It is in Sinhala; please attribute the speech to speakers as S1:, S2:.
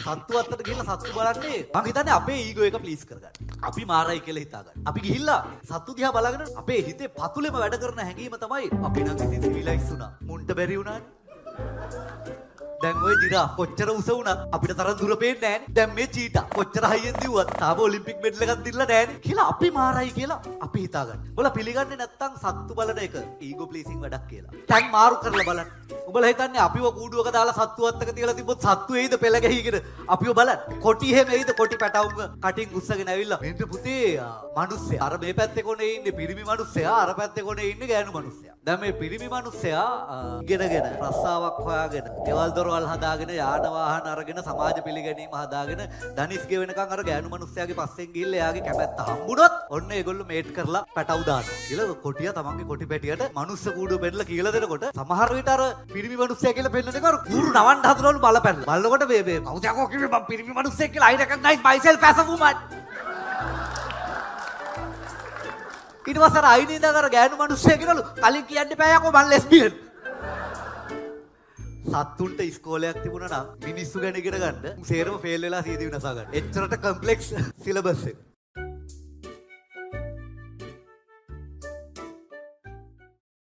S1: සත්තු අත්තට ගිහිල්ලා සත්තු බලන්නේ මං හිතන්නේ අපේ ඊගෝ එක ප්ලීස් කරගන්න. අපි මාරයි කියලා හිතාගන්න. අපි ගිහිල්ලා සත්තු දිහා බලාගෙන අපේ හිතේ පතුලෙම වැඩ කරන හැඟීම තමයි අපි නම් ඉතින් සිවිලයිස් වුණා. මුන්ට බැරි වුණානේ. දැන් ඔය ජිරාෆ් කොච්චර උස වුණත් අපිට තරම් දුර පේන්නේ නැහනේ. දැන් මේ චීටා කොච්චර හයියෙන් දිව්වත් තාම ඔලිම්පික් මෙඩල් එකක් දිනලා නැහනේ කියලා අපි මාරයි කියලා අපි හිතාගන්න. ඔයාලා පිළිගන්නේ නැත්තම් සත්තු බලන එක ඊගෝ ප්ලීසිං වැඩක් කියලා. දැන් මාරු කරලා බලන්න. උඹලා හිතන්නේ අපිව කූඩුවක දාලා සත්තු අත්තක තියලා තිබ්බොත් සත්තු එයිද පෙළ ගැහිගෙන අපිව බලන්න. කොටි එහෙම එයිද කොටි පැටවුම කටින් උස්සගෙන ඇවිල්ලා මෙන්න පුතේ මිනිස්සයා. අර මේ පැත්තේ කොනේ ඉන්නේ පිරිමි මිනිස්සයා, අර පැත්තේ කොනේ ඉන්නේ ගෑනු මිනිස්සයා. දැන් මේ පිරිමි මිනිස්සයා ඉගෙනගෙන රස්සාවක් හොයාගෙන දේවල් දොරවල් හදාගෙන යාන වාහන අරගෙන සමාජ පිළිගැනීම හදාගෙන ධනිස් ගෙවෙනකන් අර ගෑනු මිනිස්සයාගේ පස්සෙන් ගිහිල්ලා එයාගේ කැමැත්ත හම්බුනොත් ඔන්න ඒගොල්ලෝ මේට් කරලා පැටවු දානවා. කියලා කොටියා තමන්ගේ කොටි පැටියට මනුස්ස කූඩුව පෙන්නලා කියලා දෙනකොට සමහර විට අර පිරිමි මිනිස්සයා කියලා පෙන්නන එක අර කූරු නවන්න හදනවලු බලපැනලා. බලනකොට මේ කවුද යකෝ කිව්වේ මම පිරිමි මිනිස්සෙක් කියලා I recognize myself as a woman. ඊට පස්සේ අර අයිනේ ඉඳන් අර ගෑනු මිනිස්සයා කියනලු කලින් කියන්න එපා යකෝ මම ලෙස්බියන්. සත්තුන්ට ඉස්කෝලයක් තිබුණා නම් මිනිස්සු ගැන ඉගෙන ගන්න සේරම ෆේල් වෙලා සීදී විනාසා ගන්න. එච්චරට කම්ප්ලෙක්ස් සිලබස් එක.